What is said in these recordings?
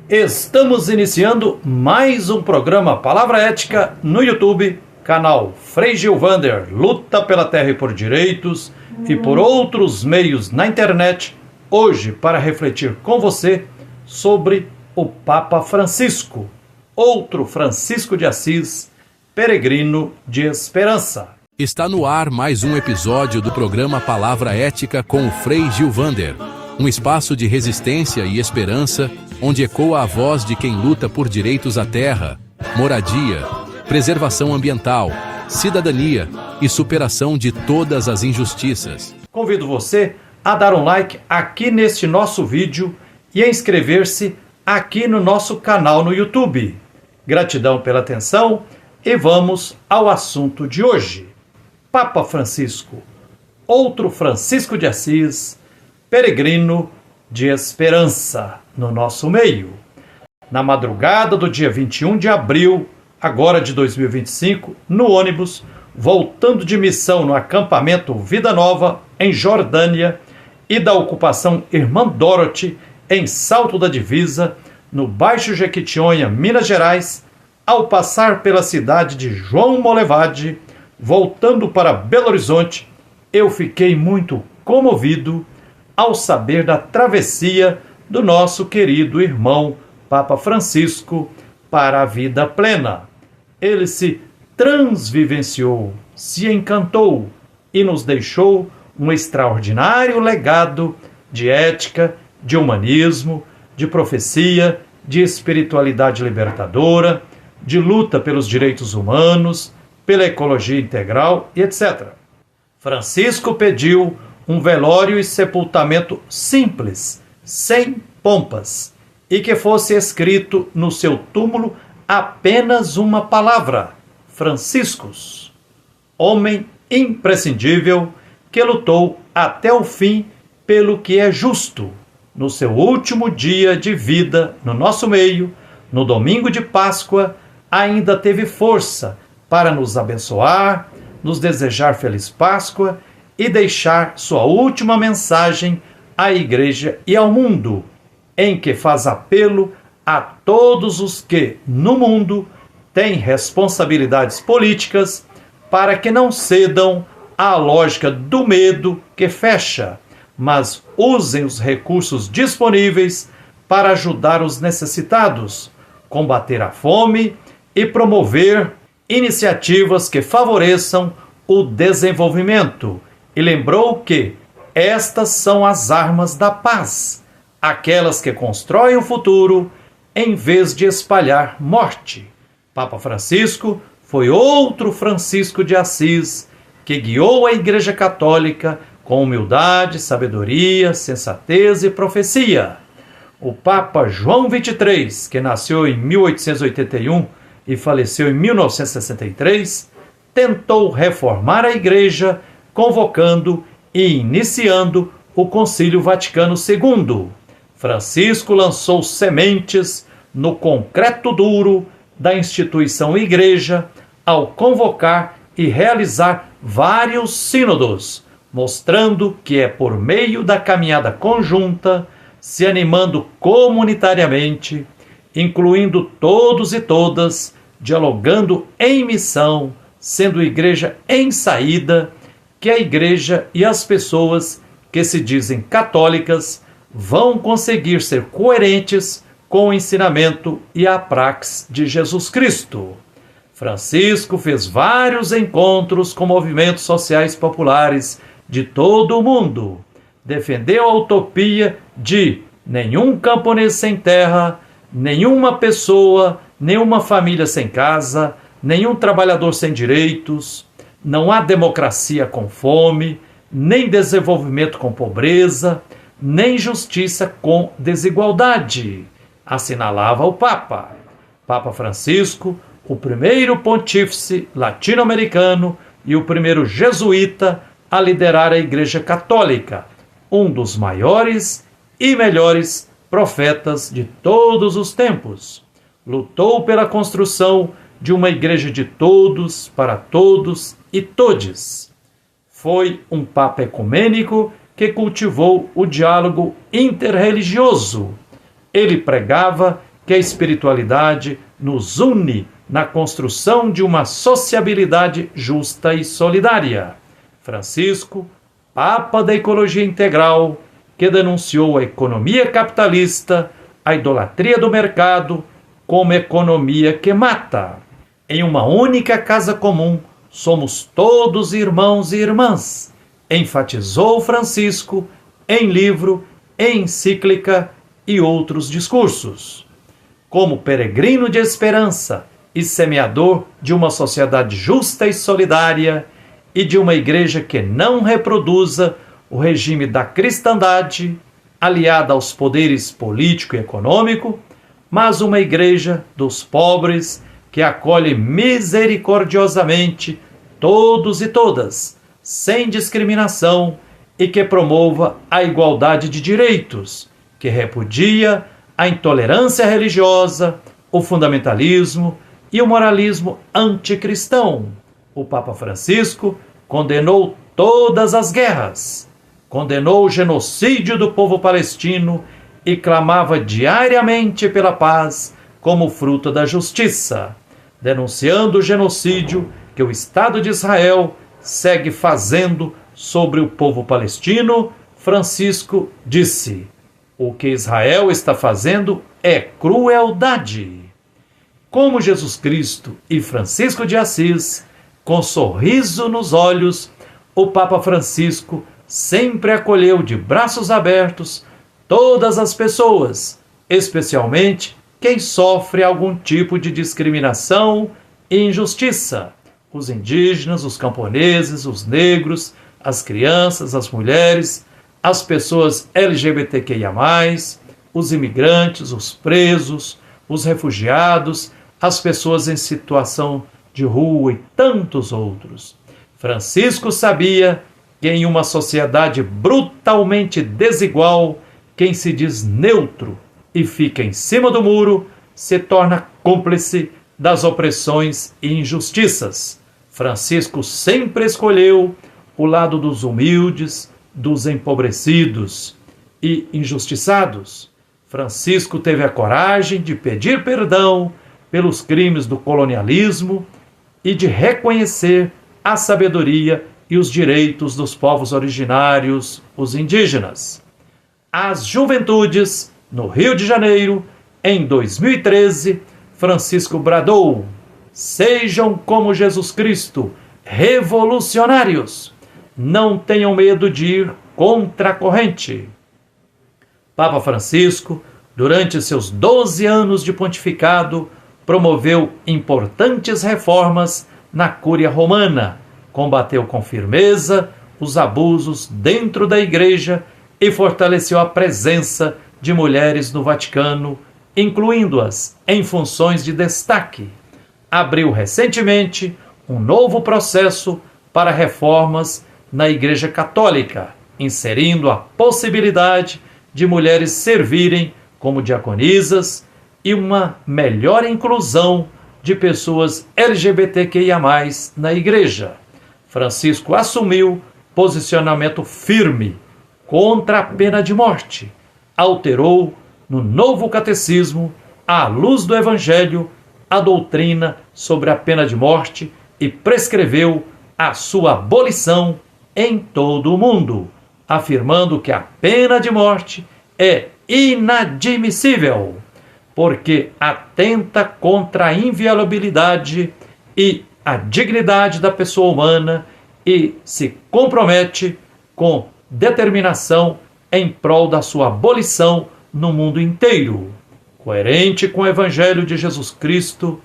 Estamos iniciando mais um programa Palavra Ética no YouTube, canal Frei Gilvander, luta pela terra e por direitos e por outros meios na internet, hoje para refletir com você sobre o Papa Francisco, outro Francisco de Assis, peregrino de esperança. Está no ar mais um episódio do programa Palavra Ética com o Frei Gilvander, um espaço de resistência e esperança, onde ecoa a voz de quem luta por direitos à terra, moradia, preservação ambiental, cidadania e superação de todas as injustiças. Convido você a dar um like aqui neste nosso vídeo e a inscrever-se aqui no nosso canal no YouTube. Gratidão pela atenção e vamos ao assunto de hoje. Papa Francisco, outro Francisco de Assis, peregrino de esperança no nosso meio. Na madrugada do dia 21 de abril, agora de 2025, no ônibus, voltando de missão no acampamento Vida Nova, em Jordânia, e da ocupação Irmã Dorothy, em Salto da Divisa, no Baixo Jequitinhonha, Minas Gerais, ao passar pela cidade de João Molevade, voltando para Belo Horizonte, eu fiquei muito comovido ao saber da travessia do nosso querido irmão Papa Francisco para a vida plena. Ele se transvivenciou, se encantou e nos deixou um extraordinário legado de ética, de humanismo, de profecia, de espiritualidade libertadora, de luta pelos direitos humanos, pela ecologia integral e etc. Francisco pediu um velório e sepultamento simples, sem pompas, e que fosse escrito no seu túmulo apenas uma palavra: Franciscus. Homem imprescindível que lutou até o fim pelo que é justo. No seu último dia de vida no nosso meio, no domingo de Páscoa, ainda teve força para nos abençoar, nos desejar feliz Páscoa e deixar sua última mensagem à Igreja e ao mundo, em que faz apelo a todos os que, no mundo, têm responsabilidades políticas para que não cedam à lógica do medo que fecha, mas usem os recursos disponíveis para ajudar os necessitados, combater a fome e promover iniciativas que favoreçam o desenvolvimento. E lembrou que estas são as armas da paz, aquelas que constroem o futuro em vez de espalhar morte. Papa Francisco foi outro Francisco de Assis que guiou a Igreja Católica com humildade, sabedoria, sensatez e profecia. O Papa João XXIII, que nasceu em 1881 e faleceu em 1963, tentou reformar a Igreja, convocando e iniciando o Concílio Vaticano II. Francisco lançou sementes no concreto duro da instituição Igreja ao convocar e realizar vários sínodos, mostrando que é por meio da caminhada conjunta, se animando comunitariamente, incluindo todos e todas, dialogando em missão, sendo Igreja em saída, que a Igreja e as pessoas que se dizem católicas vão conseguir ser coerentes com o ensinamento e a praxis de Jesus Cristo. Francisco fez vários encontros com movimentos sociais populares de todo o mundo. Defendeu a utopia de nenhum camponês sem terra, nenhuma pessoa, nenhuma família sem casa, nenhum trabalhador sem direitos. Não há democracia com fome, nem desenvolvimento com pobreza, nem justiça com desigualdade, assinalava o Papa. Papa Francisco, o primeiro pontífice latino-americano e o primeiro jesuíta a liderar a Igreja Católica, um dos maiores e melhores profetas de todos os tempos. Lutou pela construção de uma igreja de todos, para todos e todes. Foi um Papa ecumênico que cultivou o diálogo interreligioso. Ele pregava que a espiritualidade nos une na construção de uma sociabilidade justa e solidária. Francisco, Papa da Ecologia Integral, que denunciou a economia capitalista, a idolatria do mercado, como economia que mata. Em uma única casa comum, somos todos irmãos e irmãs, enfatizou Francisco em livro, em encíclica e outros discursos. Como peregrino de esperança e semeador de uma sociedade justa e solidária e de uma igreja que não reproduza o regime da cristandade, aliada aos poderes político e econômico, mas uma igreja dos pobres que acolhe misericordiosamente todos e todas, sem discriminação, e que promova a igualdade de direitos, que repudia a intolerância religiosa, o fundamentalismo e o moralismo anticristão. O Papa Francisco condenou todas as guerras, condenou o genocídio do povo palestino e clamava diariamente pela paz como fruto da justiça, denunciando o genocídio que o Estado de Israel segue fazendo sobre o povo palestino. Francisco disse: o que Israel está fazendo é crueldade. Como Jesus Cristo e Francisco de Assis, com sorriso nos olhos, o Papa Francisco sempre acolheu de braços abertos todas as pessoas, especialmente quem sofre algum tipo de discriminação e injustiça: os indígenas, os camponeses, os negros, as crianças, as mulheres, as pessoas LGBTQIA+, os imigrantes, os presos, os refugiados, as pessoas em situação de rua e tantos outros. Francisco sabia que em uma sociedade brutalmente desigual, quem se diz neutro e fica em cima do muro se torna cúmplice das opressões e injustiças. Francisco sempre escolheu o lado dos humildes, dos empobrecidos e injustiçados. Francisco teve a coragem de pedir perdão pelos crimes do colonialismo e de reconhecer a sabedoria e os direitos dos povos originários, os indígenas. Às juventudes, no Rio de Janeiro, em 2013, Francisco bradou: sejam como Jesus Cristo, revolucionários, não tenham medo de ir contra a corrente. Papa Francisco, durante seus 12 anos de pontificado, promoveu importantes reformas na Cúria Romana, combateu com firmeza os abusos dentro da Igreja e fortaleceu a presença de mulheres no Vaticano, incluindo-as em funções de destaque. Abriu recentemente um novo processo para reformas na Igreja Católica, inserindo a possibilidade de mulheres servirem como diaconisas e uma melhor inclusão de pessoas LGBTQIA+, na Igreja. Francisco assumiu posicionamento firme contra a pena de morte, alterou no novo catecismo, à luz do Evangelho, a doutrina sobre a pena de morte e prescreveu a sua abolição em todo o mundo, afirmando que a pena de morte é inadmissível, porque atenta contra a inviolabilidade e a dignidade da pessoa humana e se compromete com determinação em prol da sua abolição no mundo inteiro. Coerente com o Evangelho de Jesus Cristo,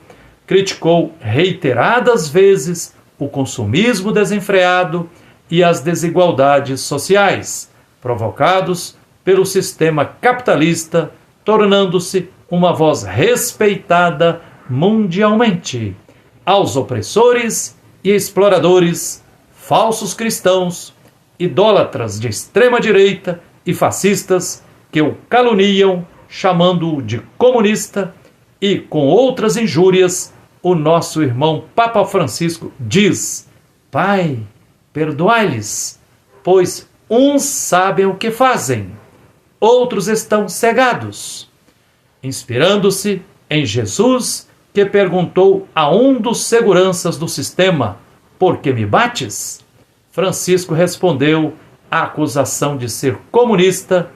criticou reiteradas vezes o consumismo desenfreado e as desigualdades sociais provocados pelo sistema capitalista, tornando-se uma voz respeitada mundialmente aos opressores e exploradores, falsos cristãos, idólatras de extrema-direita e fascistas que o caluniam, chamando-o de comunista, e com outras injúrias, o nosso irmão Papa Francisco diz: Pai, perdoai-lhes, pois uns sabem o que fazem, outros estão cegados. inspirando-se em Jesus, que perguntou a um dos seguranças do sistema: por que me bates? Francisco respondeu à acusação de ser comunista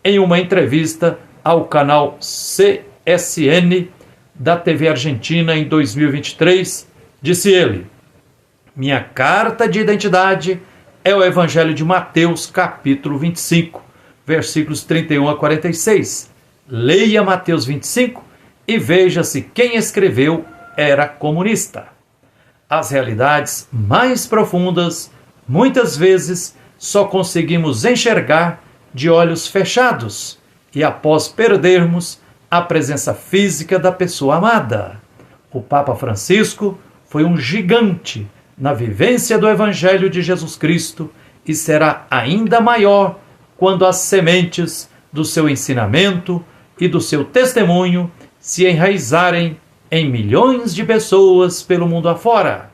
em uma entrevista ao canal CSN da TV Argentina em 2023. Disse ele: minha carta de identidade é o Evangelho de Mateus, capítulo 25, versículos 31 a 46. Leia Mateus 25 e veja se quem escreveu era comunista. As realidades mais profundas, muitas vezes, só conseguimos enxergar de olhos fechados e após perdermos a presença física da pessoa amada. O Papa Francisco foi um gigante na vivência do Evangelho de Jesus Cristo e será ainda maior quando as sementes do seu ensinamento e do seu testemunho se enraizarem em milhões de pessoas pelo mundo afora.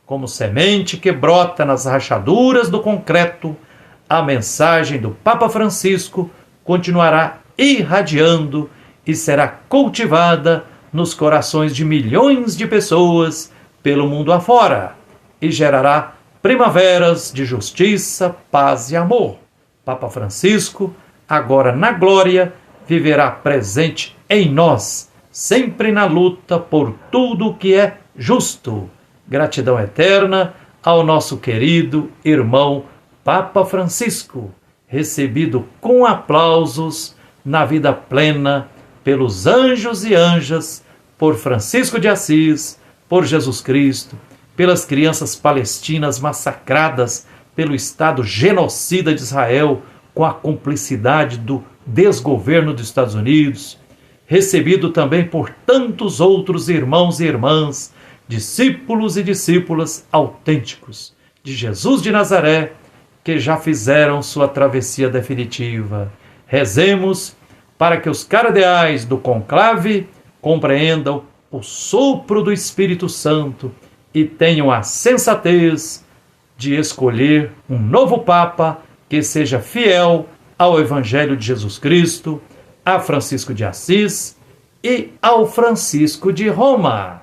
Como semente que brota nas rachaduras do concreto, a mensagem do Papa Francisco continuará irradiando e será cultivada nos corações de milhões de pessoas pelo mundo afora e gerará primaveras de justiça, paz e amor. Papa Francisco, agora na glória, viverá presente em nós, sempre na luta por tudo o que é justo. Gratidão eterna ao nosso querido irmão Papa Francisco, recebido com aplausos na vida plena pelos anjos e anjas, por Francisco de Assis, por Jesus Cristo, pelas crianças palestinas massacradas pelo Estado genocida de Israel com a cumplicidade do desgoverno dos Estados Unidos, recebido também por tantos outros irmãos e irmãs, discípulos e discípulas autênticos de Jesus de Nazaré, que já fizeram sua travessia definitiva. Rezemos para que os cardeais do conclave compreendam o sopro do Espírito Santo e tenham a sensatez de escolher um novo Papa que seja fiel ao Evangelho de Jesus Cristo, a Francisco de Assis e ao Francisco de Roma.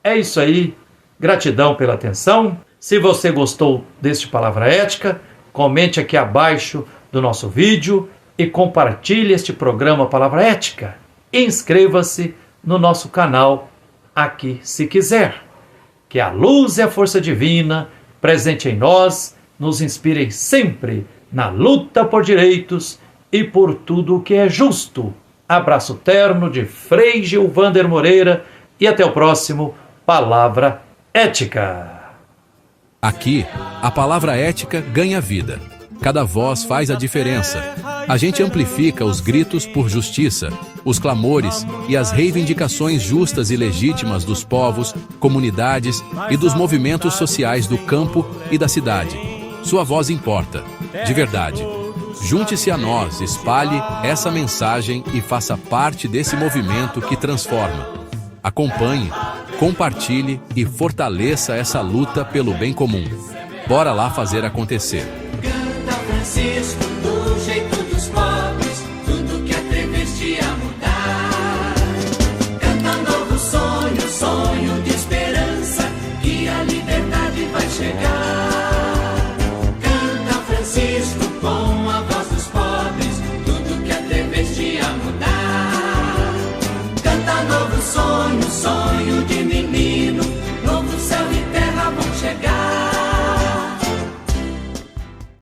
É isso aí. Gratidão pela atenção. Se você gostou deste Palavra Ética, comente aqui abaixo do nosso vídeo e compartilhe este programa Palavra Ética. Inscreva-se no nosso canal aqui se quiser. Que a luz e a força divina presente em nós nos inspirem sempre na luta por direitos e por tudo o que é justo. Abraço terno de Frei Gilvander Moreira e até o próximo Palavra Ética. Aqui, a palavra ética ganha vida. Cada voz faz a diferença. A gente amplifica os gritos por justiça, os clamores e as reivindicações justas e legítimas dos povos, comunidades e dos movimentos sociais do campo e da cidade. Sua voz importa, de verdade. Junte-se a nós, espalhe essa mensagem e faça parte desse movimento que transforma. Acompanhe, compartilhe e fortaleça essa luta pelo bem comum. Bora lá fazer acontecer. Canta Francisco do jeito dos pobres, tudo que atreveste a mudar. Canta novo sonho, sonho de esperança, que a liberdade vai chegar. Canta Francisco com a voz dos pobres, tudo que atreveste a mudar. Canta novo sonho, sonho de